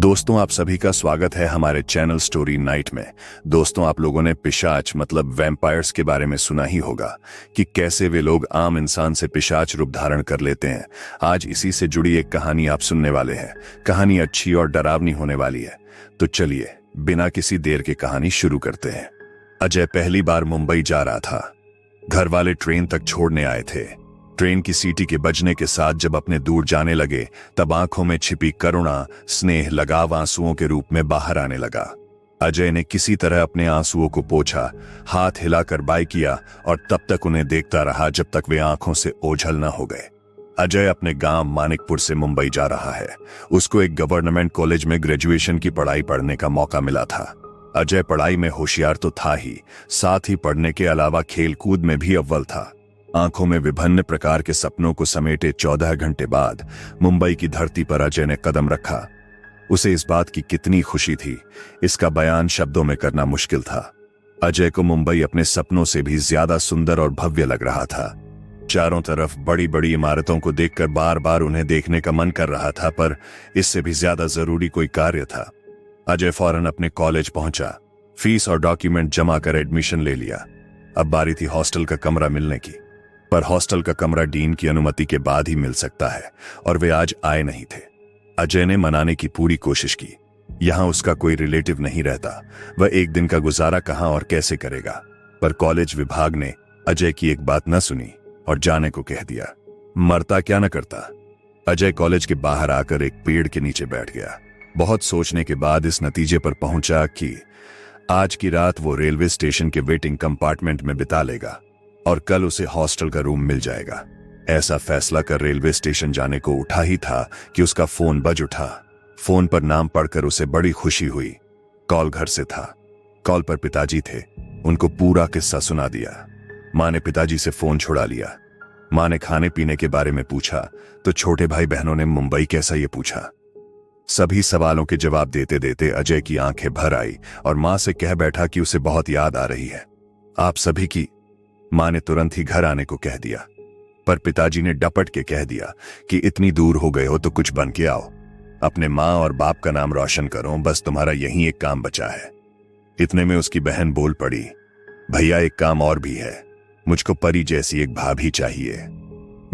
दोस्तों, आप सभी का स्वागत है हमारे चैनल स्टोरी नाइट में। दोस्तों, आप लोगों ने पिशाच मतलब वैम्पायर्स के बारे में सुना ही होगा कि कैसे वे लोग आम इंसान से पिशाच रूप धारण कर लेते हैं। आज इसी से जुड़ी एक कहानी आप सुनने वाले हैं। कहानी अच्छी और डरावनी होने वाली है, तो चलिए बिना किसी देर के कहानी शुरू करते हैं। अजय पहली बार मुंबई जा रहा था। घर वाले ट्रेन तक छोड़ने आए थे। ट्रेन की सीटी के बजने के साथ जब अपने दूर जाने लगे, तब आंखों में छिपी करुणा, स्नेह, लगाव आंसुओं के रूप में बाहर आने लगा। अजय ने किसी तरह अपने आंसुओं को पोंछा, हाथ हिलाकर बाय किया और तब तक उन्हें देखता रहा जब तक वे आंखों से ओझल न हो गए। अजय अपने गांव मानिकपुर से मुंबई जा रहा है। उसको एक गवर्नमेंट कॉलेज में ग्रेजुएशन की पढ़ाई पढ़ने का मौका मिला था। अजय पढ़ाई में होशियार तो था ही, साथ ही पढ़ने के अलावा खेल कूद में भी अव्वल था। आंखों में विभिन्न प्रकार के सपनों को समेटे 14 घंटे बाद मुंबई की धरती पर अजय ने कदम रखा। उसे इस बात की कितनी खुशी थी, इसका बयान शब्दों में करना मुश्किल था। अजय को मुंबई अपने सपनों से भी ज्यादा सुंदर और भव्य लग रहा था। चारों तरफ बड़ी बड़ी इमारतों को देखकर बार बार उन्हें देखने का मन कर रहा था, पर इससे भी ज्यादा जरूरी कोई कार्य था। अजय फौरन अपने कॉलेज पहुंचा, फीस और डॉक्यूमेंट जमा कर एडमिशन ले लिया। अब बारी थी हॉस्टल का कमरा मिलने की, पर हॉस्टल का कमरा डीन की अनुमति के बाद ही मिल सकता है और वे आज आए नहीं थे। अजय ने मनाने की पूरी कोशिश की। यहां उसका कोई रिलेटिव नहीं रहता, वह एक दिन का गुजारा कहां और कैसे करेगा। पर कॉलेज विभाग ने अजय की एक बात न सुनी और जाने को कह दिया। मरता क्या न करता। अजय कॉलेज के बाहर आकर एक पेड़ के नीचे बैठ गया। बहुत सोचने के बाद इस नतीजे पर पहुंचा कि आज की रात वो रेलवे स्टेशन के वेटिंग कंपार्टमेंट में बिता लेगा और कल उसे हॉस्टल का रूम मिल जाएगा। ऐसा फैसला कर रेलवे स्टेशन जाने को उठा ही था कि उसका फोन बज उठा। फोन पर नाम पढ़कर उसे बड़ी खुशी हुई। कॉल घर से था। कॉल पर पिताजी थे। उनको पूरा किस्सा सुना दिया। माँ ने पिताजी से फोन छुड़ा लिया। माँ ने खाने पीने के बारे में पूछा तो छोटे भाई बहनों ने मुंबई कैसा ये पूछा। सभी सवालों के जवाब देते देते अजय की आंखें भर आई और माँ से कह बैठा कि उसे बहुत याद आ रही है। आप सभी की। माँ ने तुरंत ही घर आने को कह दिया, पर पिताजी ने डपट के कह दिया कि इतनी दूर हो गए हो तो कुछ बन के आओ। अपने माँ और बाप का नाम रोशन करो, बस तुम्हारा यही एक काम बचा है। इतने में उसकी बहन बोल पड़ी, भैया एक काम और भी है। मुझको परी जैसी एक भाभी चाहिए।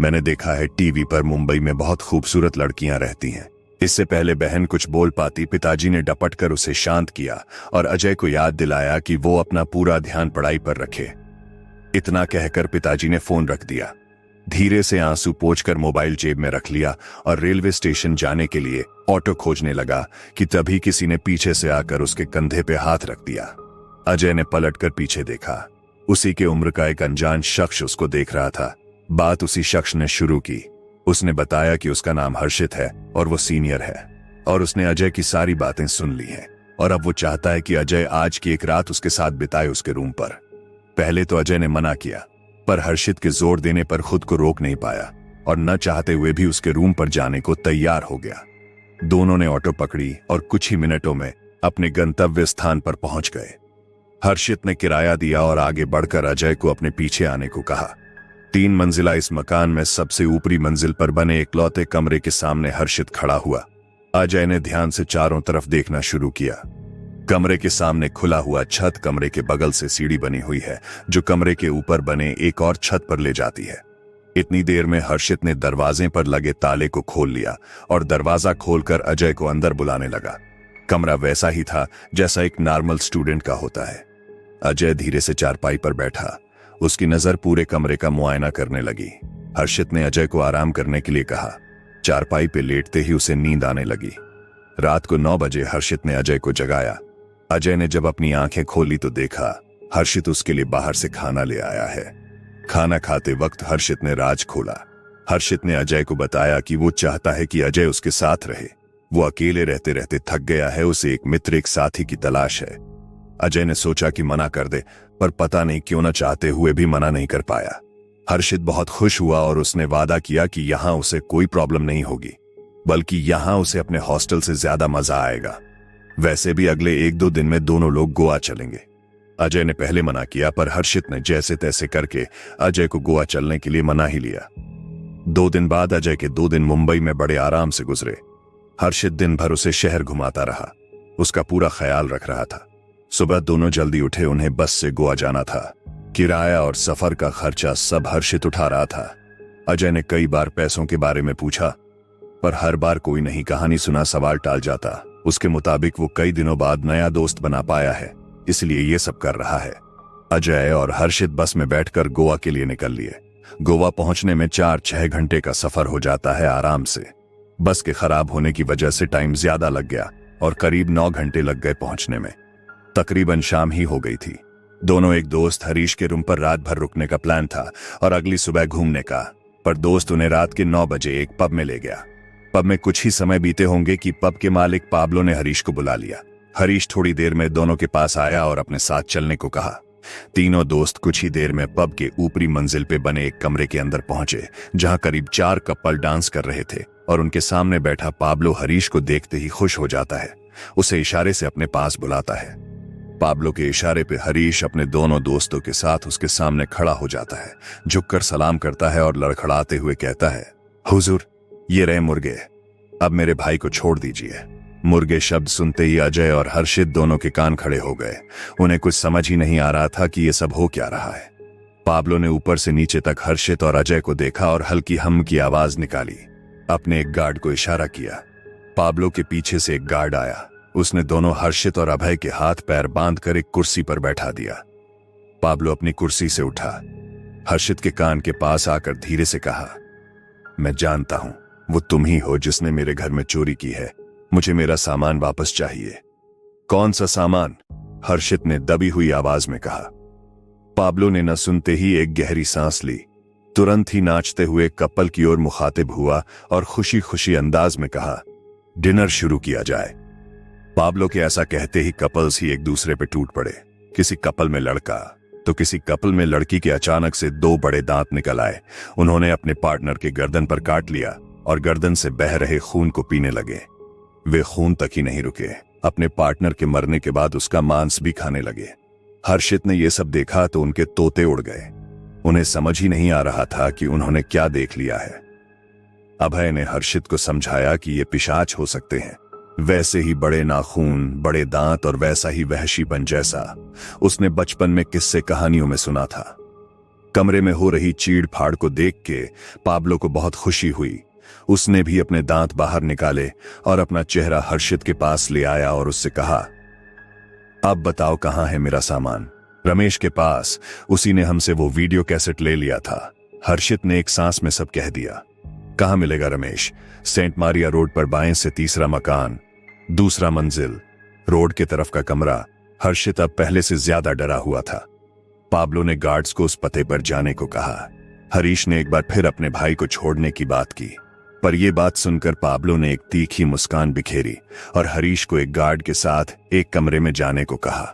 मैंने देखा है टीवी पर मुंबई में बहुत खूबसूरत लड़कियां रहती हैं। इससे पहले बहन कुछ बोल पाती, पिताजी ने डपट कर उसे शांत किया और अजय को याद दिलाया कि वो अपना पूरा ध्यान पढ़ाई पर रखे। इतना कहकर पिताजी ने फोन रख दिया। धीरे से आंसू पोंछकर मोबाइल जेब में रख लिया और रेलवे स्टेशन जाने के लिए ऑटो खोजने लगा कि तभी किसी ने पीछे से आकर उसके कंधे पे हाथ रख दिया। अजय ने पलटकर पीछे देखा। उसी के उम्र का एक अनजान शख्स उसको देख रहा था। बात उसी शख्स ने शुरू की। उसने बताया कि उसका नाम हर्षित है और वो सीनियर है और उसने अजय की सारी बातें सुन ली हैं और अब वो चाहता है कि अजय आज की एक रात उसके साथ बिताए उसके रूम पर। पहले तो अजय ने मना किया, पर हर्षित के जोर देने पर खुद को रोक नहीं पाया और न चाहते हुए भी उसके रूम पर जाने को तैयार हो गया। दोनों ने ऑटो पकड़ी और कुछ ही मिनटों में अपने गंतव्य स्थान पर पहुंच गए। हर्षित ने किराया दिया और आगे बढ़कर अजय को अपने पीछे आने को कहा। 3 मंजिला इस मकान में सबसे ऊपरी मंजिल पर बने इकलौते कमरे के सामने हर्षित खड़ा हुआ। अजय ने ध्यान से चारों तरफ देखना शुरू किया। कमरे के सामने खुला हुआ छत, कमरे के बगल से सीढ़ी बनी हुई है जो कमरे के ऊपर बने एक और छत पर ले जाती है। इतनी देर में हर्षित ने दरवाजे पर लगे ताले को खोल लिया और दरवाजा खोलकर अजय को अंदर बुलाने लगा। कमरा वैसा ही था जैसा एक नॉर्मल स्टूडेंट का होता है। अजय धीरे से चारपाई पर बैठा। उसकी नजर पूरे कमरे का मुआयना करने लगी। हर्षित ने अजय को आराम करने के लिए कहा। चारपाई पे लेटते ही उसे नींद आने लगी। रात को 9 बजे हर्षित ने अजय को जगाया। अजय ने जब अपनी आंखें खोली तो देखा हर्षित उसके लिए बाहर से खाना ले आया है। खाना खाते वक्त हर्षित ने राज खोला। हर्षित ने अजय को बताया कि वो चाहता है कि अजय उसके साथ रहे। वो अकेले रहते रहते थक गया है, उसे एक मित्र, एक साथी की तलाश है। अजय ने सोचा कि मना कर दे, पर पता नहीं क्यों न चाहते हुए भी मना नहीं कर पाया। हर्षित बहुत खुश हुआ और उसने वादा किया कि यहां उसे कोई प्रॉब्लम नहीं होगी, बल्कि यहां उसे अपने हॉस्टल से ज्यादा मजा आएगा। वैसे भी अगले 1-2 दिन में दोनों लोग गोवा चलेंगे। अजय ने पहले मना किया, पर हर्षित ने जैसे तैसे करके अजय को गोवा चलने के लिए मना ही लिया। 2 दिन बाद अजय के 2 दिन मुंबई में बड़े आराम से गुजरे। हर्षित दिन भर उसे शहर घुमाता रहा, उसका पूरा ख्याल रख रहा था। सुबह दोनों जल्दी उठे, उन्हें बस से गोवा जाना था। किराया और सफर का खर्चा सब हर्षित उठा रहा था। अजय ने कई बार पैसों के बारे में पूछा, पर हर बार कोई नई कहानी सुना सवाल टाल जाता। उसके मुताबिक वो कई दिनों बाद नया दोस्त बना पाया है, इसलिए ये सब कर रहा है। अजय और हर्षित बस में बैठकर गोवा के लिए निकल लिए। गोवा पहुंचने में 4-6 घंटे का सफर हो जाता है आराम से। बस के खराब होने की वजह से टाइम ज्यादा लग गया और करीब 9 घंटे लग गए पहुंचने में। तकरीबन शाम ही हो गई थी। दोनों एक दोस्त हरीश के रूम पर रात भर रुकने का प्लान था और अगली सुबह घूमने का, पर दोस्त उन्हें रात के 9 बजे एक पब में ले गया। पब में कुछ ही समय बीते होंगे कि पब के मालिक पाब्लो ने हरीश को बुला लिया। हरीश थोड़ी देर में दोनों के पास आया और अपने साथ चलने को कहा। तीनों दोस्त कुछ ही देर में पब के ऊपरी मंजिल पे बने एक कमरे के अंदर पहुंचे, जहां करीब 4 कपल डांस कर रहे थे और उनके सामने बैठा पाब्लो हरीश को देखते ही खुश हो जाता है। उसे इशारे से अपने पास बुलाता है। पाब्लो के इशारे पे हरीश अपने दोनों दोस्तों के साथ उसके सामने खड़ा हो जाता है, झुककर सलाम करता है और लड़खड़ाते हुए कहता है, हुजूर, ये रहे मुर्गे, अब मेरे भाई को छोड़ दीजिए। मुर्गे शब्द सुनते ही अजय और हर्षित दोनों के कान खड़े हो गए। उन्हें कुछ समझ ही नहीं आ रहा था कि ये सब हो क्या रहा है। पाब्लो ने ऊपर से नीचे तक हर्षित और अजय को देखा और हल्की हम की आवाज निकाली। अपने एक गार्ड को इशारा किया। पाब्लो के पीछे से एक गार्ड आया। उसने दोनों हर्षित और अभय के हाथ पैर बांधकर एक कुर्सी पर बैठा दिया। पाब्लो अपनी कुर्सी से उठा, हर्षित के कान के पास आकर धीरे से कहा, मैं जानता हूं वो तुम ही हो जिसने मेरे घर में चोरी की है। मुझे मेरा सामान वापस चाहिए। कौन सा सामान? हर्षित ने दबी हुई आवाज में कहा। पाब्लो ने न सुनते ही एक गहरी सांस ली। तुरंत ही नाचते हुए कपल की ओर मुखातिब हुआ और खुशी खुशी अंदाज में कहा, डिनर शुरू किया जाए। पाब्लो के ऐसा कहते ही कपल्स ही एक दूसरे पे टूट पड़े। किसी कपल में लड़का तो किसी कपल में लड़की के अचानक से 2 बड़े दांत निकल आए। उन्होंने अपने पार्टनर के गर्दन पर काट लिया और गर्दन से बह रहे खून को पीने लगे। वे खून तक ही नहीं रुके, अपने पार्टनर के मरने के बाद उसका मांस भी खाने लगे। हर्षित ने यह सब देखा तो उनके तोते उड़ गए। उन्हें समझ ही नहीं आ रहा था कि उन्होंने क्या देख लिया है। अभय ने हर्षित को समझाया कि ये पिशाच हो सकते हैं, वैसे ही बड़े नाखून, बड़े दांत और वैसा ही वहशीपन जैसा उसने बचपन में किस्से कहानियों में सुना था। कमरे में हो रही चीड़ फाड़ को देख के पाब्लो को बहुत खुशी हुई। उसने भी अपने दांत बाहर निकाले और अपना चेहरा हर्षित के पास ले आया और उससे कहा, अब बताओ कहां है मेरा सामान? रमेश के पास, उसी ने हमसे वो वीडियो कैसेट ले लिया था। हर्षित ने एक सांस में सब कह दिया। कहां मिलेगा रमेश? सेंट मारिया रोड पर बाएं से 3रा मकान, 2रा मंजिल, रोड के तरफ का कमरा। हर्षित अब पहले से ज्यादा डरा हुआ था। पाब्लो ने गार्ड्स को उस पते पर जाने को कहा। हरीश ने एक बार फिर अपने भाई को छोड़ने की बात की, पर यह बात सुनकर पाब्लो ने एक तीखी मुस्कान बिखेरी और हरीश को एक गार्ड के साथ एक कमरे में जाने को कहा।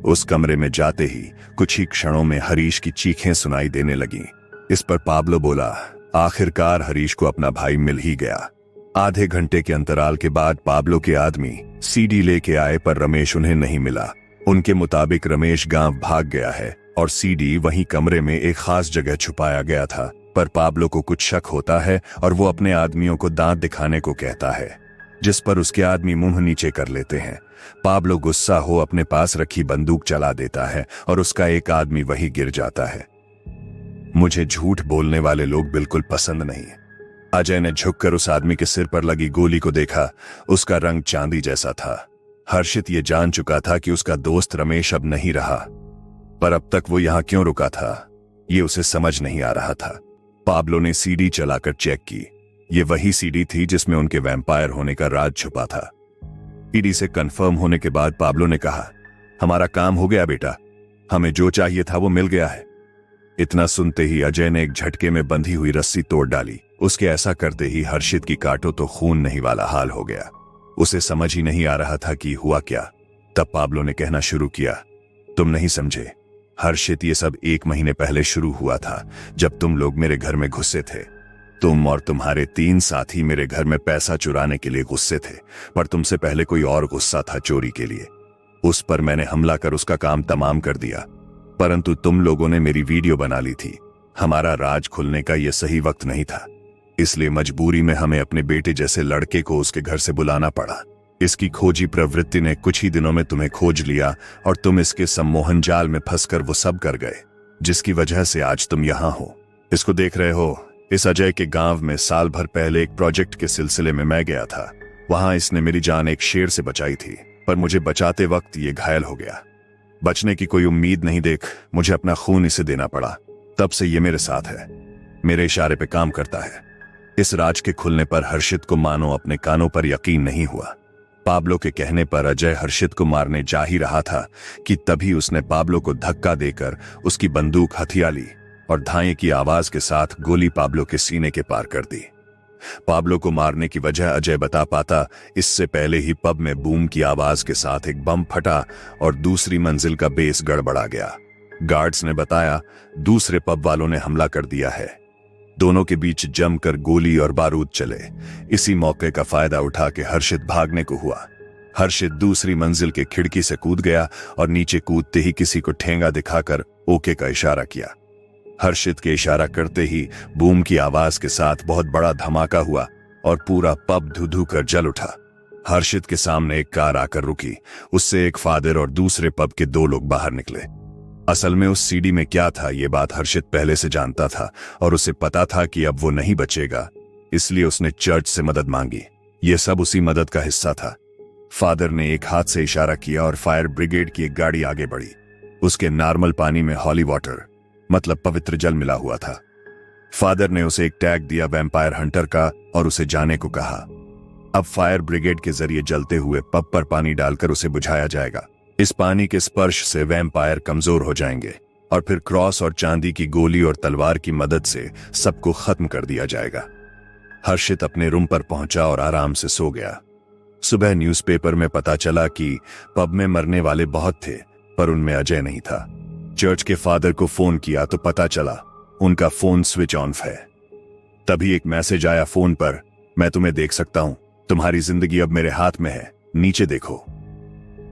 उस कमरे में जाते ही कुछ ही क्षणों में हरीश की चीखें सुनाई देने लगीं। इस पर पाब्लो बोला, आखिरकार हरीश को अपना भाई मिल ही गया। आधे घंटे के अंतराल के बाद पाब्लो के आदमी सीडी लेके आए, पर रमेश उन्हें नहीं मिला। उनके मुताबिक रमेश गांव भाग गया है और सीडी वहीं कमरे में एक खास जगह छुपाया गया था। पर पाब्लो को कुछ शक होता है और वो अपने आदमियों को दांत दिखाने को कहता है, जिस पर उसके आदमी मुंह नीचे कर लेते हैं। पाब्लो गुस्सा हो अपने पास रखी बंदूक चला देता है और उसका एक आदमी वहीं गिर जाता है। मुझे झूठ बोलने वाले लोग बिल्कुल पसंद नहीं। अजय ने झुककर उस आदमी के सिर पर लगी गोली को देखा। उसका रंग चांदी जैसा था। हर्षित ये जान चुका था कि उसका दोस्त रमेश अब नहीं रहा, पर अब तक वो यहां क्यों रुका था, ये उसे समझ नहीं आ रहा था। पाब्लो ने सीडी चलाकर चेक की। ये वही सीडी थी जिसमें उनके वैम्पायर होने का राज छुपा था। सीडी से कंफर्म होने के बाद पाब्लो ने कहा, हमारा काम हो गया बेटा, हमें जो चाहिए था वो मिल गया है। इतना सुनते ही अजय ने एक झटके में बंधी हुई रस्सी तोड़ डाली। उसके ऐसा करते ही हर्षित की काटो तो खून नहीं वाला हाल हो गया। उसे समझ ही नहीं आ रहा था कि हुआ क्या। तब पाब्लो ने कहना शुरू किया, तुम नहीं समझे हर्षित, ये सब 1 महीने पहले शुरू हुआ था, जब तुम लोग मेरे घर में घुसे थे। तुम और तुम्हारे 3 साथी मेरे घर में पैसा चुराने के लिए गुस्से थे, पर तुमसे पहले कोई और गुस्सा था चोरी के लिए। उस पर मैंने हमला कर उसका काम तमाम कर दिया, परंतु तुम लोगों ने मेरी वीडियो बना ली थी। हमारा राज खुलने का यह सही वक्त नहीं था। इसलिए मजबूरी में हमें अपने बेटे जैसे लड़के को उसके घर से बुलाना पड़ा। इसकी खोजी प्रवृत्ति ने कुछ ही दिनों में तुम्हें खोज लिया और तुम इसके सम्मोहन जाल में फंसकर वो सब कर गए जिसकी वजह से आज तुम यहां हो। इसको देख रहे हो, इस अजय के गांव में साल भर पहले एक प्रोजेक्ट के सिलसिले में मैं गया था। वहां इसने मेरी जान एक शेर से बचाई थी, पर मुझे बचाते वक्त ये घायल हो गया। बचने की कोई उम्मीद नहीं देख मुझे अपना खून इसे देना पड़ा। तब से ये मेरे साथ है, मेरे इशारे पे काम करता है। इस राज के खुलने पर हर्षित को मानो अपने कानों पर यकीन नहीं हुआ। पाब्लो के कहने पर अजय हर्षित को मारने जा ही रहा था कि तभी उसने पाब्लो को धक्का देकर उसकी बंदूक हथिया ली और धाए की आवाज के साथ गोली पाब्लो के सीने के पार कर दी। पाब्लो को मारने की वजह अजय बता पाता, इससे पहले ही पब में बूम की आवाज के साथ एक बम फटा और दूसरी मंजिल का बेस गड़बड़ा गया। गार्ड्स ने बताया दूसरे पब वालों ने हमला कर दिया है। दोनों के बीच जमकर गोली और बारूद चले। इसी मौके का फायदा उठा के हर्षित भागने को हुआ। हर्षित दूसरी मंजिल के खिड़की से कूद गया और नीचे कूदते ही किसी को ठेंगा दिखाकर ओके का इशारा किया। हर्षित के इशारा करते ही बूम की आवाज के साथ बहुत बड़ा धमाका हुआ और पूरा पब धू-धू कर जल उठा। हर्षित के सामने एक कार आकर रुकी। उससे एक फादर और दूसरे पब के 2 लोग बाहर निकले। असल में उस सीडी में क्या था ये बात हर्षित पहले से जानता था और उसे पता था कि अब वो नहीं बचेगा, इसलिए उसने चर्च से मदद मांगी। यह सब उसी मदद का हिस्सा था। फादर ने एक हाथ से इशारा किया और फायर ब्रिगेड की एक गाड़ी आगे बढ़ी। उसके नॉर्मल पानी में हॉली वाटर मतलब पवित्र जल मिला हुआ था। फादर ने उसे एक टैग दिया वैम्पायर हंटर का और उसे जाने को कहा। अब फायर ब्रिगेड के जरिए जलते हुए पब पर पानी डालकर उसे बुझाया जाएगा। इस पानी के स्पर्श से वैम्पायर कमजोर हो जाएंगे और फिर क्रॉस और चांदी की गोली और तलवार की मदद से सबको खत्म कर दिया जाएगा। हर्षित अपने रूम पर पहुंचा और आराम से सो गया। सुबह न्यूज़पेपर में पता चला कि पब में मरने वाले बहुत थे, पर उनमें अजय नहीं था। चर्च के फादर को फोन किया तो पता चला उनका फोन स्विच ऑन है। तभी एक मैसेज आया फोन पर, मैं तुम्हें देख सकता हूं, तुम्हारी जिंदगी अब मेरे हाथ में है, नीचे देखो।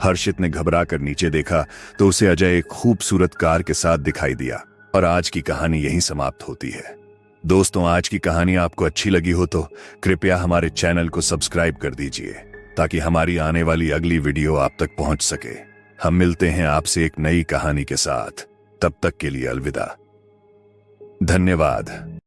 हर्षित ने घबरा कर नीचे देखा तो उसे अजय एक खूबसूरत कार के साथ दिखाई दिया और आज की कहानी यहीं समाप्त होती है। दोस्तों, आज की कहानी आपको अच्छी लगी हो तो कृपया हमारे चैनल को सब्सक्राइब कर दीजिए ताकि हमारी आने वाली अगली वीडियो आप तक पहुंच सके। हम मिलते हैं आपसे एक नई कहानी के साथ। तब तक के लिए अलविदा। धन्यवाद।